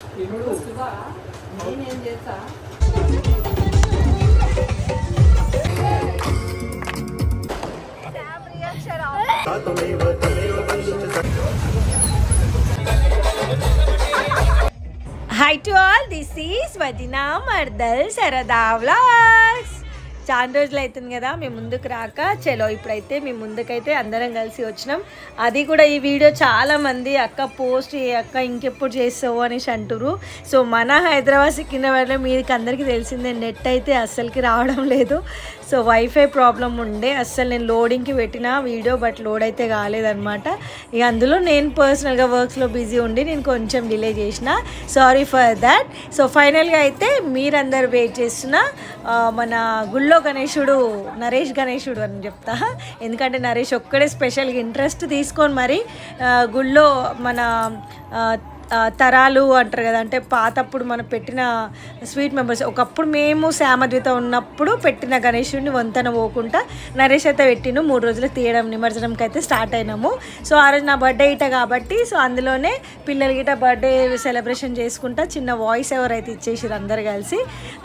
Hi to all, this is Vadina Mardal Sarada Vlogs. చాలా రోజులు అవుతుంది కదా మేము ముందుకు రాక. చలో ఇప్పుడైతే మేము ముందుకైతే అందరం కలిసి వచ్చినాం. అది కూడా ఈ వీడియో చాలామంది అక్క పోస్ట్ అక్క ఇంకెప్పుడు చేస్తావు అనేసి అంటారు. సో మన హైదరాబాద్ సికింద్రాబాద్లో మీకు అందరికీ తెలిసిందే నెట్ అయితే అస్సలకి రావడం లేదు. సో వైఫై ప్రాబ్లం ఉండే అస్సలు నేను లోడింగ్కి పెట్టిన వీడియో బట్ లోడ్ అయితే కాలేదన్నమాట. ఇక అందులో నేను పర్సనల్గా వర్క్స్లో బిజీ ఉండి నేను కొంచెం డిలే చేసిన, సారీ ఫర్ దాట్. సో ఫైనల్గా అయితే మీరందరూ వెయిట్ చేస్తున్న మన గుళ్ళో గణేశుడు నరేష్ గణేశుడు అని చెప్తా, ఎందుకంటే నరేష్ ఒక్కడే స్పెషల్గా ఇంట్రెస్ట్ తీసుకొని మరి గుళ్ళో మన తరాలు అంటారు కదా, అంటే పాతప్పుడు మనం పెట్టిన స్వీట్ మెంబర్స్ ఒకప్పుడు మేము శ్యామద్విత ఉన్నప్పుడు పెట్టిన గణేశుడిని వంతన పోకుండా నరేష్ అయితే పెట్టిను. 3 రోజులు తీయడం నిమజ్జనంకి అయితే స్టార్ట్ అయినాము. సో ఆ రోజు నా బర్త్డే ఇట కాబట్టి సో అందులోనే పిల్లల గిట బర్త్డే సెలబ్రేషన్ చేసుకుంటా చిన్న వాయిస్ ఎవర్ అయితే ఇచ్చేసారు అందరు కలిసి.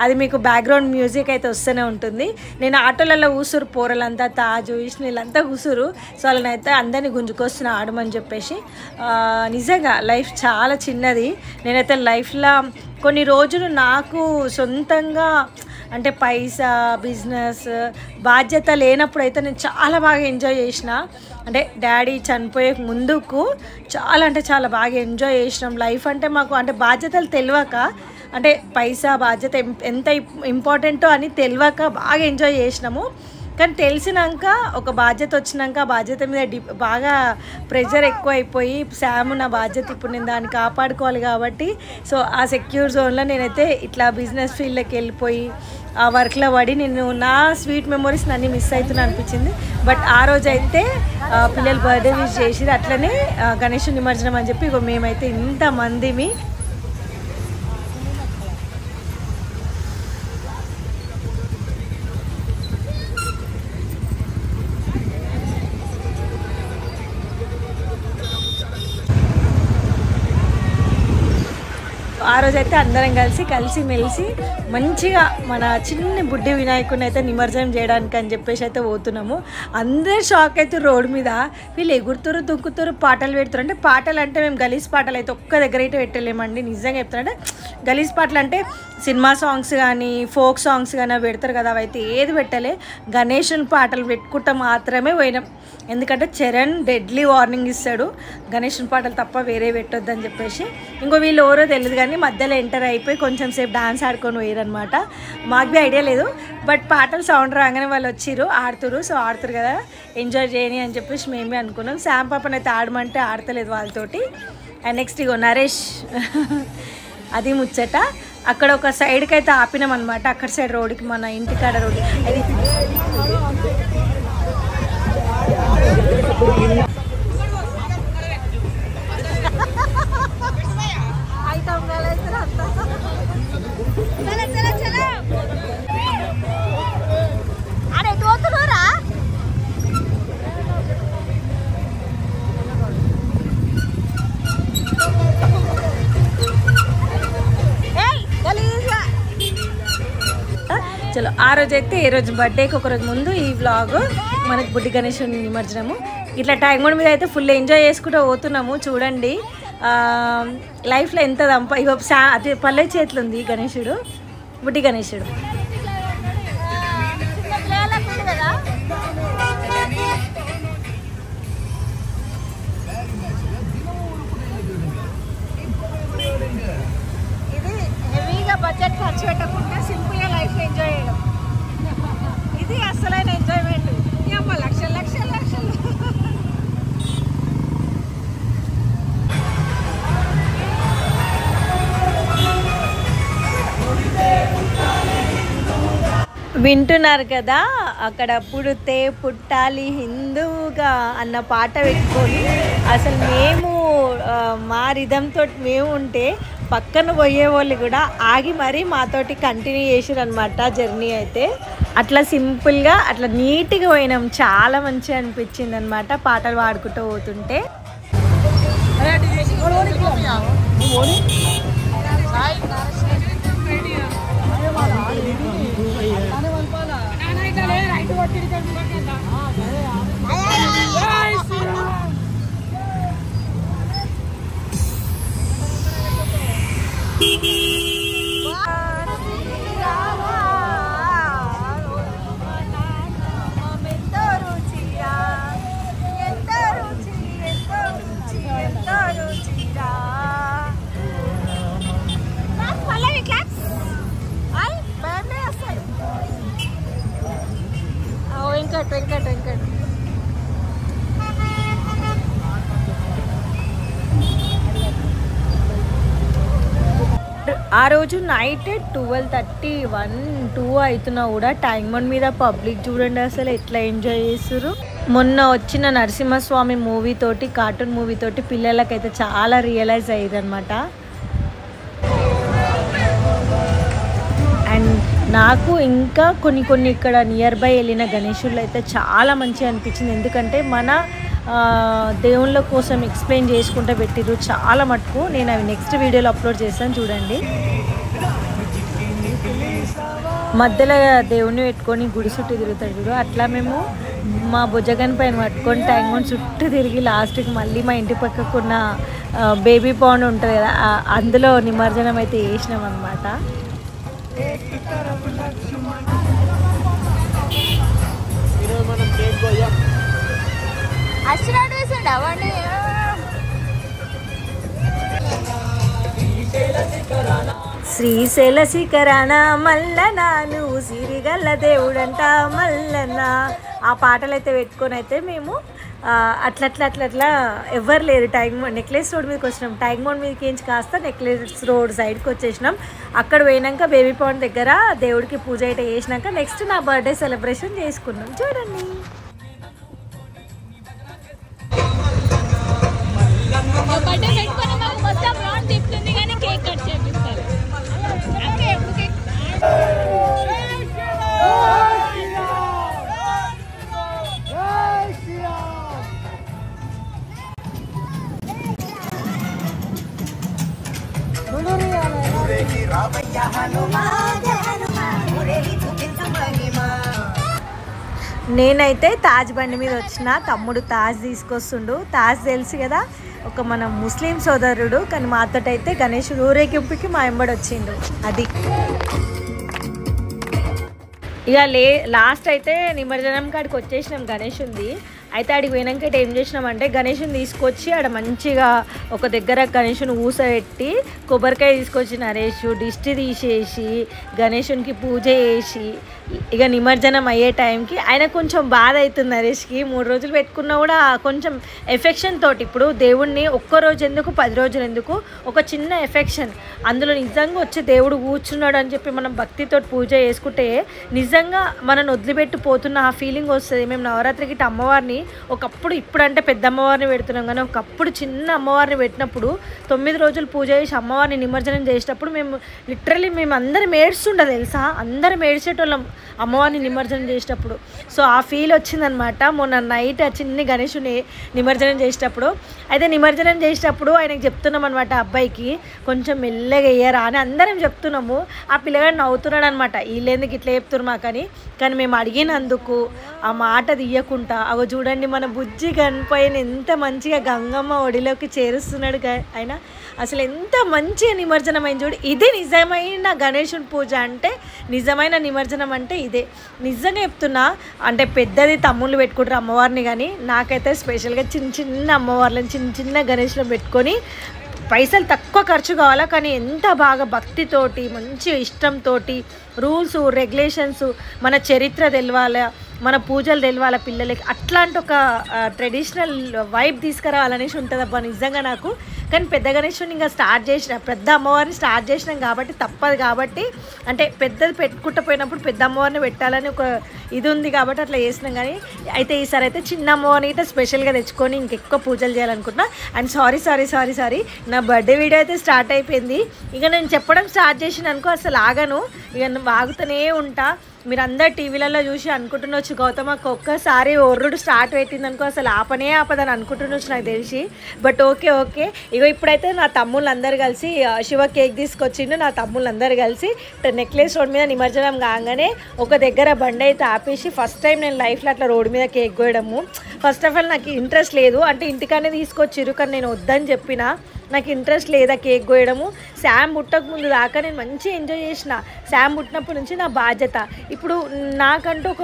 అది మీకు బ్యాక్గ్రౌండ్ మ్యూజిక్ అయితే వస్తూనే ఉంటుంది. నేను ఆటోలలో కూసురు పోరలంతా తాజు విష్ణు వీళ్ళంతా కూసురు. సో వాళ్ళనైతే అందరినీ గుంజుకొస్తున్నా ఆడమని చెప్పేసి. నిజంగా లైఫ్ చాలా చిన్నది. నేనైతే లైఫ్లో కొన్ని రోజులు నాకు సొంతంగా అంటే పైసా బిజినెస్ బాధ్యత లేనప్పుడు అయితే నేను చాలా బాగా ఎంజాయ్ చేసిన. అంటే డాడీ చనిపోయే ముందుకు చాలా అంటే చాలా బాగా ఎంజాయ్ చేసినాం. లైఫ్ అంటే మాకు అంటే బాధ్యతలు తెలియక, అంటే పైసా బాధ్యత ఎంత ఇంపార్టెంటో అని తెలియక బాగా ఎంజాయ్ చేసినాము. కానీ తెలిసినాక ఒక బాధ్యత వచ్చినాక బాధ్యత మీద బాగా ప్రెషర్ ఎక్కువ అయిపోయి శాము నా బాధ్యత ఇప్పుడు నేను దాన్ని కాపాడుకోవాలి కాబట్టి సో ఆ సెక్యూర్ జోన్లో నేనైతే ఇట్లా బిజినెస్ ఫీల్డ్లోకి వెళ్ళిపోయి ఆ వర్క్లో పడి నేను నా స్వీట్ మెమొరీస్ అన్నీ మిస్ అవుతున్నా అనిపించింది. బట్ ఆ రోజు అయితే పిల్లలు బర్త్డే విష్ చేసి అట్లనే గణేష్ నిమజ్జనం అని చెప్పి ఇక మేమైతే ఇంతమందిమి ఆ రోజైతే అందరం కలిసి మెలిసి మంచిగా మన చిన్న బుడ్డి వినాయకుడిని అయితే నిమజ్జనం చేయడానికి అని చెప్పేసి అయితే పోతున్నాము. అందరు షాక్ అయితే రోడ్డు మీద వీళ్ళు ఎగురుతారు దుంకుతారు పాటలు పెడతారు. అంటే పాటలు అంటే మేము గలీజ్ పాటలు అయితే ఒక్క దగ్గర అయితే పెట్టలేమండి. నిజంగా చెప్తారంటే గలీజ్ పాటలు అంటే సినిమా సాంగ్స్ కానీ ఫోక్ సాంగ్స్ కానీ పెడతారు కదా, అవైతే ఏది పెట్టలే. గణేషుని పాటలు పెట్టుకుంటా మాత్రమే పోయినాం. ఎందుకంటే చరణ్ డెడ్లీ వార్నింగ్ ఇస్తాడు గణేషుని పాటలు తప్ప వేరే పెట్టొద్దని చెప్పేసి. ఇంకో వీళ్ళు ఎవరో తెలియదు కానీ మధ్యలో ఎంటర్ అయిపోయి కొంచెం సేపు డాన్స్ ఆడుకొని పోయారనమాట. మాకు బి ఐడియా లేదు బట్ పాటలు సౌండ్ రాగానే వాళ్ళు వచ్చిర్రు ఆడుతురు. సో ఆడుతారు కదా ఎంజాయ్ చేయని అని చెప్పేసి మేమే అనుకున్నాం. శామ్ పాపని అయితే ఆడమంటే ఆడతలేదు వాళ్ళతోటి. అండ్ నెక్స్ట్ ఇగో నరేష్ అది ముచ్చట. అక్కడ ఒక సైడ్కి అయితే ఆపినాం అనమాట, అక్కడ సైడ్ రోడ్డుకి మన ఇంటికాడ రోడ్డు అది చలో. ఆ రోజైతే ఏ రోజు బర్త్డేకి ఒకరోజు ముందు ఈ వ్లాగ్ మనకు బుడ్డి గణేశుని నిమజ్జనము. ఇట్లా ట్యాంక్ బండ్ మీద అయితే ఫుల్ ఎంజాయ్ చేసుకుంటూ పోతున్నాము. చూడండి లైఫ్లో ఎంత ఇగో అది పల్లె చేతులు ఉంది గణేశుడు, బుడ్డి గణేశుడు. ఇది హెవీగా బడ్జెట్ ఖర్చు పెట్టకుండా సింపుల్గా లైఫ్లో ఎంజాయ్ చేయడం, ఇది అసలైన ఎంజాయ్మెంట్. లక్షలు లక్షలు లక్షలు. వింటున్నారు కదా, అక్కడ పుడితే పుట్టాలి హిందువుగా అన్న పాట పెట్టుకొని అసలు మేము మా రిధంతో మేము ఉంటే పక్కన పోయే వాళ్ళు కూడా ఆగి మరీ మాతోటి కంటిన్యూ చేసారనమాట జర్నీ. అయితే అట్లా సింపుల్గా అట్లా నీట్గా పోయినాం. చాలా మంచిగా అనిపించింది అనమాట పాటలు పాడుకుంటూ పోతుంటే. వెంకట్ ఆ రోజు నైట్ 12:30, 1, 2 అవుతున్నా కూడా ట్యాంక్ బండ్ మీద పబ్లిక్ చూడండి అసలు ఎట్లా ఎంజాయ్ చేస్తారు. మొన్న వచ్చిన నరసింహస్వామి మూవీ తోటి, కార్టూన్ మూవీ తోటి పిల్లలకైతే చాలా రియలైజ్ అయ్యేది అనమాట. అండ్ నాకు ఇంకా కొన్ని ఇక్కడ నియర్ బై వెళ్ళిన గణేశుళ్ళు అయితే చాలా మంచిగా అనిపించింది. ఎందుకంటే మన దేవుళ్ళ కోసం ఎక్స్ప్లెయిన్ చేసుకుంటూ పెట్టిర్రు చాలా మటుకు. నేను అవి నెక్స్ట్ వీడియోలో అప్లోడ్ చేస్తాను చూడండి. మధ్యలో దేవుణ్ణి పెట్టుకొని గుడి చుట్టూ తిరుగుతాడు చూడు, అట్లా మేము మా భుజగన్ పైన పట్టుకొని ట్యాంక్ బండ్ చుట్టూ తిరిగి లాస్ట్కి మళ్ళీ మా ఇంటి పక్కకున్న బేబీ పాండ్ ఉంటుంది కదా, అందులో నిమజ్జనం అయితే చేసినాం అనమాట. శ్రీశైల శిఖరాన మల్లన నువ్వు సిరిగల్ల దేవుడంట మల్లన్న, ఆ పాటలు అయితే పెట్టుకొని అయితే మేము అట్లా ఎవరు లేరు నెక్లెస్ రోడ్ మీదకి వచ్చినాం. ట్యాంక్ బండ్ మీదకి ఏంచి కాస్త నెక్లెస్ రోడ్ సైడ్కి వచ్చేసినాం. అక్కడ పోయినాక బేబీ పాండ్ దగ్గర దేవుడికి పూజ అయితే చేసినాక నెక్స్ట్ నా బర్త్డే సెలబ్రేషన్ చేసుకున్నాం చూడండి. నేనైతే తాజ్ బండి మీద వచ్చిన, తమ్ముడు తాజ్ తీసుకొస్తుండు. తాజ్ తెలుసు కదా, ఒక మన ముస్లిం సోదరుడు, కానీ మాతోటైతే గణేశుడు ఊరేగింపుకి మా వెంబడి వచ్చిండు. అది ఇక లాస్ట్ అయితే నిమజ్జనం కాడికి వచ్చేసినాం గణేశుంది. అయితే ఆడికి పోయినాక ఏం చేసినామంటే గణేశుని తీసుకొచ్చి ఆడ మంచిగా ఒక దగ్గర గణేశుని ఊసబెట్టి కొబ్బరికాయ తీసుకొచ్చి నరేష్ దిష్టి తీసేసి గణేశునికి పూజ చేసి ఇక నిమజ్జనం అయ్యే టైంకి ఆయన కొంచెం బాధ అవుతుంది. నరేష్కి 3 రోజులు పెట్టుకున్నా కూడా కొంచెం ఎఫెక్షన్ తోటి, ఇప్పుడు దేవుణ్ణి ఒక్కరోజు ఎందుకు 10 రోజులు ఎందుకు, ఒక చిన్న ఎఫెక్షన్, అందులో నిజంగా వచ్చి దేవుడు కూర్చున్నాడు అని చెప్పి మనం భక్తితో పూజ చేసుకుంటే నిజంగా మనం వదిలిపెట్టి పోతున్న ఆ ఫీలింగ్ వస్తుంది. మేము నవరాత్రికి అమ్మవారిని ఒకప్పుడు, ఇప్పుడంటే పెద్ద అమ్మవారిని పెడుతున్నాం కానీ ఒకప్పుడు చిన్న అమ్మవారిని పెట్టినప్పుడు 9 రోజులు పూజ చేసి అమ్మవారిని నిమజ్జనం చేసేటప్పుడు మేము లిటరలీ అందరం ఏడ్చుండే తెలుసా, అందరం ఏడ్చేటోళ్ళం అమ్మవారిని నిమజ్జనం చేసేటప్పుడు. సో ఆ ఫీల్ వచ్చిందనమాట మొన్న నైట్ ఆ చిన్ని గణేశుని నిమజ్జనం చేసేటప్పుడు. అయితే నిమజ్జనం చేసేటప్పుడు ఆయనకు చెప్తున్నాం అనమాట, అబ్బాయికి కొంచెం మెల్లగా వేయరా అని అందరం చెప్తున్నాము. ఆ పిల్లగాడు నవ్వుతున్నాడు అనమాట, వీళ్ళేందుకు ఇట్లా చెప్తున్నారు మాకని. కానీ మేము అడిగినందుకు ఆ మాట తీయకుండా అగో చూడండి మన బుజ్జి గణపయ్యని ఎంత మంచిగా గంగమ్మ ఒడిలోకి చేరుస్తున్నాడు ఆయన. అసలు ఎంత మంచిగా నిమజ్జనం అయింది చూడు. ఇది నిజమైన గణేశుని పూజ అంటే, నిజమైన నిమజ్జనం అంటే ఇదే. నిజంగా చెప్తున్నా, అంటే పెద్దది తమ్ముళ్ళు పెట్టుకుంటారు అమ్మవారిని, కానీ నాకైతే స్పెషల్గా చిన్న అమ్మవార్లను చిన్న గణేశులను పెట్టుకొని పైసలు తక్కువ ఖర్చు కావాలా, కానీ ఎంత బాగా భక్తితోటి మంచి ఇష్టంతో రూల్స్ రెగ్యులేషన్స్ మన చరిత్ర తెలవాలా, మన పూజలు తెలవాల పిల్లలకి, అట్లాంటి ఒక ట్రెడిషనల్ వైబ్ తీసుకురావాలనేసి ఉంటుంది అబ్బా నిజంగా నాకు. కానీ పెద్ద గణేశుని ఇంకా స్టార్ట్ చేసిన, పెద్ద అమ్మవారిని స్టార్ట్ చేసినాం కాబట్టి తప్పదు, కాబట్టి అంటే పెద్దది పెట్టుకుంటూ పోయినప్పుడు పెద్ద అమ్మవారిని పెట్టాలని ఒక ఇది ఉంది కాబట్టి అట్లా చేసినాం. కానీ అయితే ఈసారి అయితే చిన్న అమ్మవారిని అయితే స్పెషల్గా తెచ్చుకొని ఇంకెక్కువ పూజలు చేయాలనుకుంటున్నా. అండ్ సారీ నా బర్త్డే వీడియో అయితే స్టార్ట్ అయిపోయింది. ఇక నేను చెప్పడం స్టార్ట్ చేసిన అనుకో అసలు ఆగను, ఇక వాగుతూనే ఉంటా. మీరు అందరు టీవీలలో చూసి అనుకుంటుండొచ్చు గౌతమకు ఒక్కసారి ఒర్రుడు స్టార్ట్ పెట్టింది అనుకో అసలు ఆపదని అనుకుంటుండొచ్చు నాకు తెలిసి. బట్ ఓకే ఇగో ఇప్పుడైతే నా తమ్ముళ్ళందరూ కలిసి శివ కేక్ తీసుకొచ్చిండు. నా తమ్ముళ్ళందరూ కలిసి నెక్లెస్ రోడ్ మీద నిమజ్జనం కాగానే ఒక దగ్గర బండి అయితే ఆపేసి, ఫస్ట్ టైం నేను లైఫ్లో అట్లా రోడ్ మీద కేక్ కోయడము. ఫస్ట్ ఆఫ్ ఆల్ నాకు ఇంట్రెస్ట్ లేదు, అంటే ఇంటికనే తీసుకొచ్చిర్రు కానీ నేను వద్దని చెప్పిన. నాకు ఇంట్రెస్ట్ లేదా కేక్ కోయడము. శామ్ పుట్టక ముందు దాకా నేను మంచిగా ఎంజాయ్ చేసిన. శామ్ పుట్టినప్పటి నుంచి నా బాధ్యత. ఇప్పుడు నాకంటూ ఒక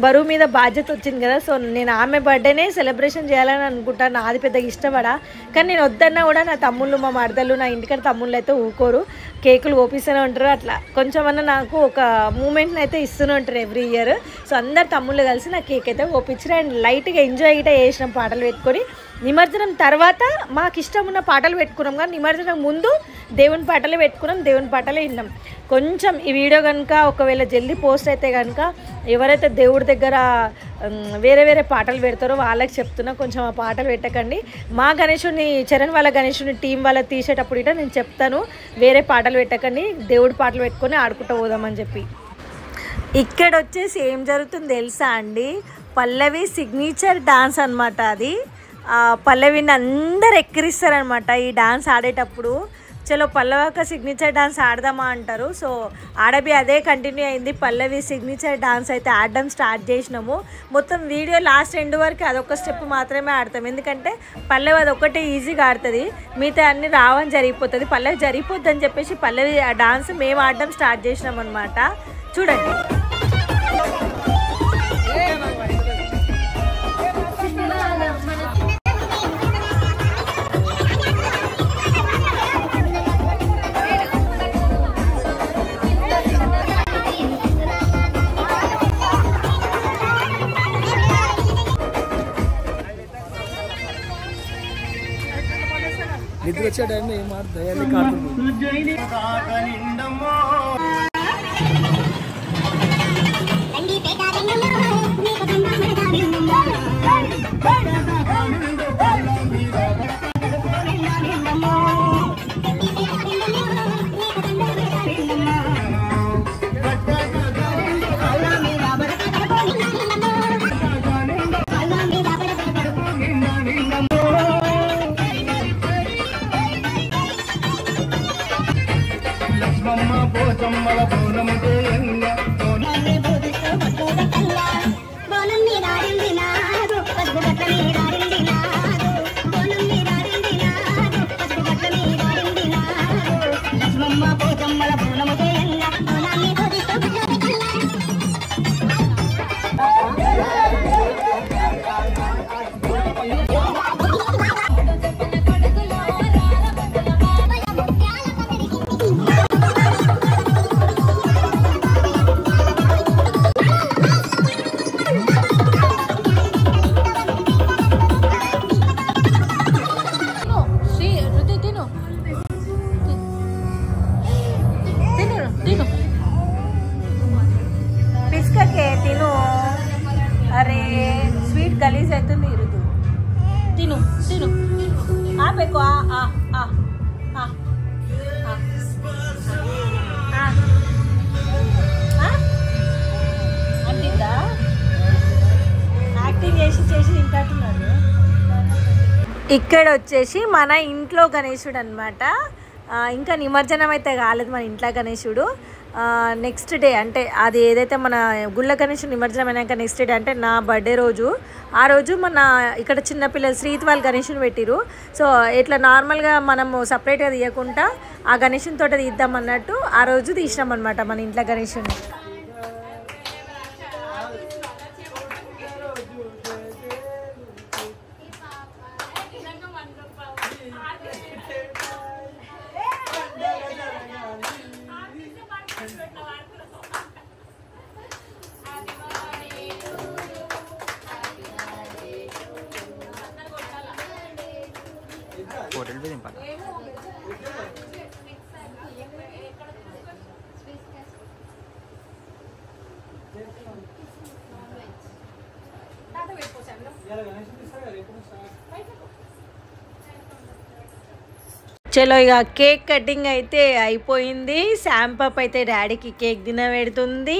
బరువు మీద బాధ్యత వచ్చింది కదా. సో నేను ఆమె బర్త్డేనే సెలబ్రేషన్ చేయాలని అనుకుంటాను. నాది పెద్దగా ఇష్టపడా, కానీ నేను వద్దన్నా కూడా నా తమ్ముళ్ళు, మా మరదలు, నా ఇంటికాడ తమ్ముళ్ళు అయితే ఊరుకోరు, కేకులు ఓపిస్తూనే ఉంటారు. అట్లా కొంచెమన్నా నాకు ఒక మూమెంట్ని అయితే ఇస్తూనే ఉంటారు ఎవ్రీ ఇయర్. సో అందరు తమ్ముళ్ళు కలిసి నా కేక్ అయితే ఓపించారు. అండ్ లైట్గా ఎంజాయ్ గిట్ట చేసినాం పాటలు పెట్టుకొని. నిమజ్జనం తర్వాత మాకు ఇష్టం ఉన్న పాటలు పెట్టుకున్నాం, కానీ నిమజ్జనం ముందు దేవుని పాటలే పెట్టుకున్నాం, దేవుని పాటలే విన్నాం. కొంచెం ఈ వీడియో కనుక ఒకవేళ జల్దీ పోస్ట్ అయితే కనుక ఎవరైతే దేవుడి దగ్గర వేరే వేరే పాటలు పెడతారో వాళ్ళకి చెప్తున్నా, కొంచెం ఆ పాటలు పెట్టకండి. మా గణేశుని, చరణ్ వాళ్ళ గణేశుని టీం వాళ్ళ తీసేటప్పుడు ఇట నేను చెప్తాను, వేరే పాటలు పెట్టకండి, దేవుడి పాటలు పెట్టుకొని ఆడుకుంటూ పోదామని చెప్పి. ఇక్కడ వచ్చేసి ఏం జరుగుతుంది తెలుసా అండి, పల్లవి సిగ్నేచర్ డాన్స్ అనమాట. అది పల్లవిని అందరు ఎక్కిరిస్తారనమాట ఈ డాన్స్ ఆడేటప్పుడు. చలో పల్లవక సిగ్నేచర్ డాన్స్ ఆడదామా అంటారు. సో ఆడబి అదే కంటిన్యూ అయింది. పల్లవి సిగ్నేచర్ డాన్స్ అయితే ఆడడం స్టార్ట్ చేసినాము. మొత్తం వీడియో లాస్ట్ ఎండ్ వరకు అదొక స్టెప్ మాత్రమే ఆడతాం, ఎందుకంటే పల్లవి అదొక్కటే ఈజీగా ఆడుతుంది, మిగతా అన్నీ రావని జరిగిపోతుంది. పల్లవి జరిగిపోద్ది అని చెప్పేసి పల్లవి ఆ డాన్స్ మేము ఆడడం స్టార్ట్ చేసినాం అనమాట. చూడండి. నిద్ర వచ్చే టైంలో ఏం ఆడుతుంది. अरे स्वीट गलीज है तो नहीं रुदू तीनों तीनों आप एक आ आ आ आ आ అంటిందా యాక్టింగ్ చేసి చేసి తింటున్నాడు. ఇక్కడ వచ్చేసి మన ఇంట్లో గణేశుడు అనమాట. ఇంకా నిమజ్జనం అయితే కాలేదు మన ఇంట్లో గణేశుడు. నెక్స్ట్ డే అంటే అది ఏదైతే మన గుళ్ళ గణేశుడు నిమజ్జనం అయినాక నెక్స్ట్ డే అంటే నా బర్త్డే రోజు, ఆ రోజు మన ఇక్కడ చిన్నపిల్లలు శ్రీత్ వాళ్ళు గణేశుని పెట్టిరు. సో ఇట్లా నార్మల్గా మనము సపరేట్గా తీయకుండా ఆ గణేశుని తోట తీద్దాం అన్నట్టు ఆ రోజు తీసినాం అనమాట మన ఇంట్లో గణేశుని. होटल पे नहीं पता చలో ఇక కేక్ కటింగ్ అయితే అయిపోయింది. శాంపప్ అయితే డాడీకి కేక్ తినబెడుతుంది.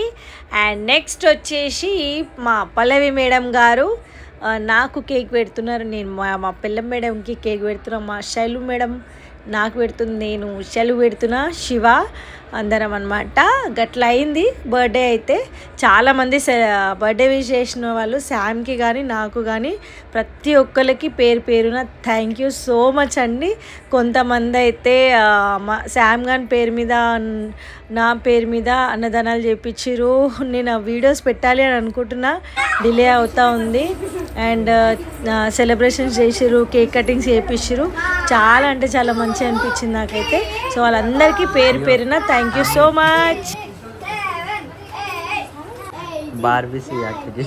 అండ్ నెక్స్ట్ వచ్చేసి మా పల్లవి మేడం గారు నాకు కేక్ పెడుతున్నారు. నేను మా పిల్ల మేడంకి కేక్ పెడుతున్నా. మా శైలు మేడం నాకు పెడుతుంది, నేను శైలు పెడుతున్నా. శివ అందరం అనమాట. గట్ల అయింది బర్త్డే అయితే. చాలామంది బర్త్డే విష్ చేసిన వాళ్ళు శామ్కి కానీ నాకు కానీ ప్రతి ఒక్కరికి పేరు పేరున థ్యాంక్ యూ సో మచ్ అండి. కొంతమంది అయితే శామ్ గాని పేరు మీద నా పేరు మీద అన్నదానాలు చేయించారు. నేను ఆ వీడియోస్ పెట్టాలి అని అనుకుంటున్నా, డిలే అవుతూ ఉంది. అండ్ సెలబ్రేషన్స్ చేసిర్రు, కేక్ కటింగ్స్ చేయించారు. చాలా అంటే చాలా మంచిగా అనిపించింది నాకైతే. సో వాళ్ళందరికీ పేరు పేరున థ్యాంక్ యూ సో మచ్. బార్బీసీ యాక్చువల్లీ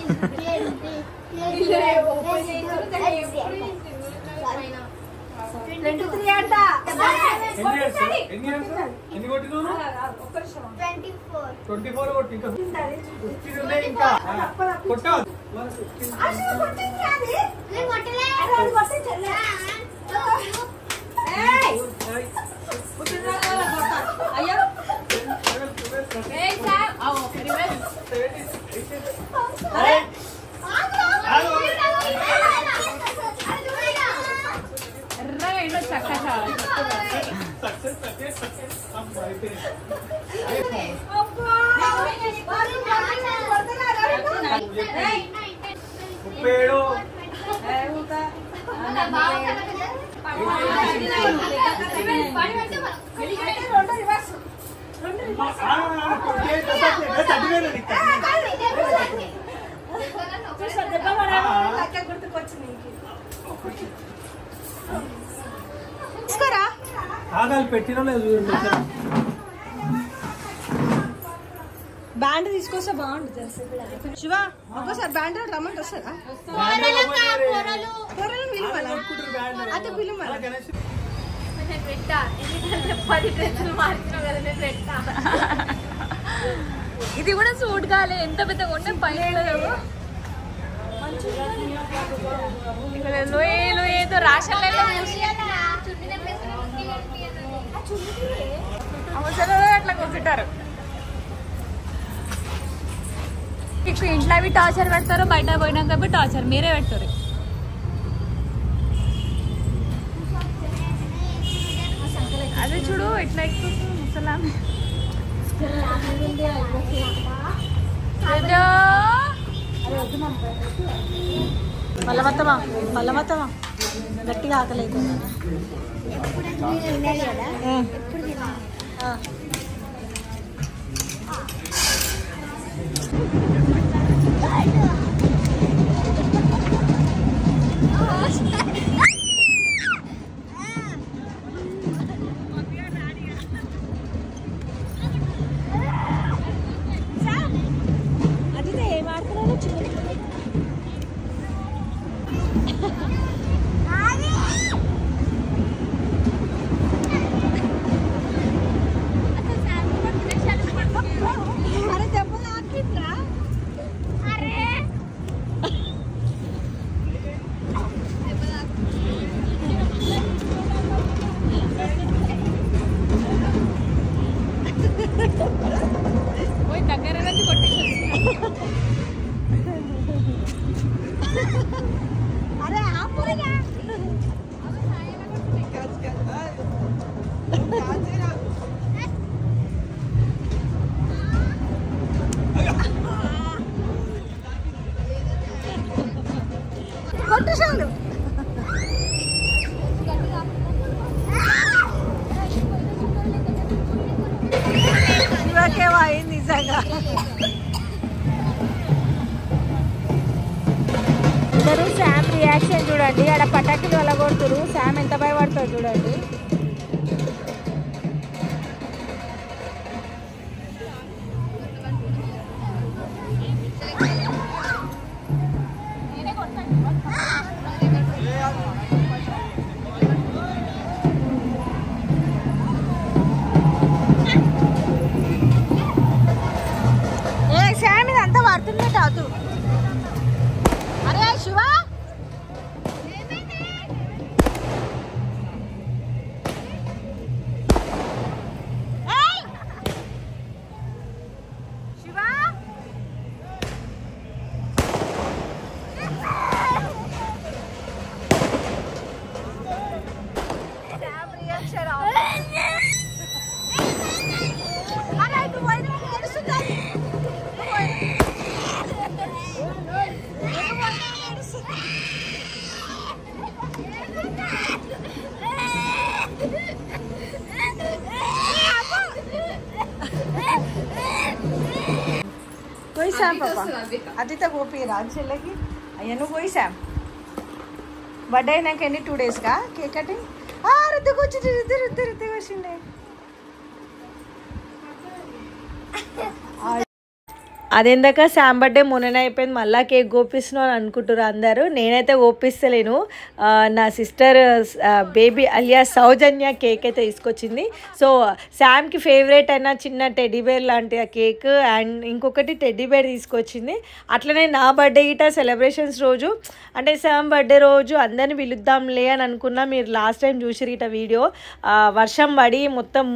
బ్యాండ్ తీసుకొస్తే బాగుంటుంది. శివ ఒక్కసారి బ్యాండ్ రమ్మంటే వస్తారా? అదే పిలువ ఇది కూడా సూట్ కాలే. ఎంత పెద్దగా ఉంటే పైన ఏదో రాషన్ అట్లా కూర్చుంటారు. ఇప్పుడు ఇంట్లో అవి టార్చర్ పెడతారు, బయట పోయినాక టార్చర్ మీరే పెడతారు. అదే చూడు ఎట్లా ఎక్కుతుంది ముసలామె. పల్లమత్తమా పల్లమత్తమా గట్టిగా ఆకలేదు. ఇద్దరు శామ్ రియాక్షన్ చూడండి. ఆడ పటాకులు అలా కొడుతురు, శామ్ ఎంత భయపడతాడు చూడండి. శామ్ ఇది అంతా పడుతుందట అదు. అరే శివ శామ్ పాప అదితో గోపి రాజులకి అయ్యా నువ్వు పోయి శామ్ బర్త్డే అయినాక ఎన్ని 2 daysగా కేక్ కటింగ్ రుద్దుకు వచ్చి రుద్దు వచ్చిండే అదేందాక శామ్ బర్త్డే మొన్ననే అయిపోయింది మళ్ళీ కేక్ గోపిస్తున్నావు అని అనుకుంటారు అందరూ నేనైతే గోపిస్తలేను నా సిస్టర్ బేబీ అలియా సౌజన్య కేక్ అయితే తీసుకొచ్చింది సో శామ్కి ఫేవరెట్ అయిన చిన్న టెడ్డీబేర్ లాంటి ఆ కేక్ అండ్ ఇంకొకటి టెడ్డీబేర్ తీసుకొచ్చింది అట్లనే నా బర్త్డే గిట సెలబ్రేషన్స్ రోజు అంటే శామ్ బర్త్డే రోజు అందరిని పిలుద్దాంలే అని అనుకున్నా మీరు లాస్ట్ టైం చూసిరు ఇట వీడియో వర్షం పడి మొత్తం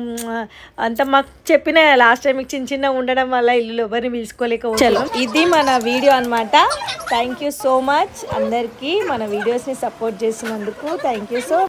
అంత మాకు చెప్పిన లాస్ట్ టైం చిన్న చిన్న ఉండడం వల్ల ఇల్లు ఎవరిని పిలుచుకో చలో ఇది మన వీడియో అన్నమాట థ్యాంక్ యూ సో మచ్ అందరికీ మన వీడియోస్ని సపోర్ట్ చేసినందుకు థ్యాంక్ యూ సో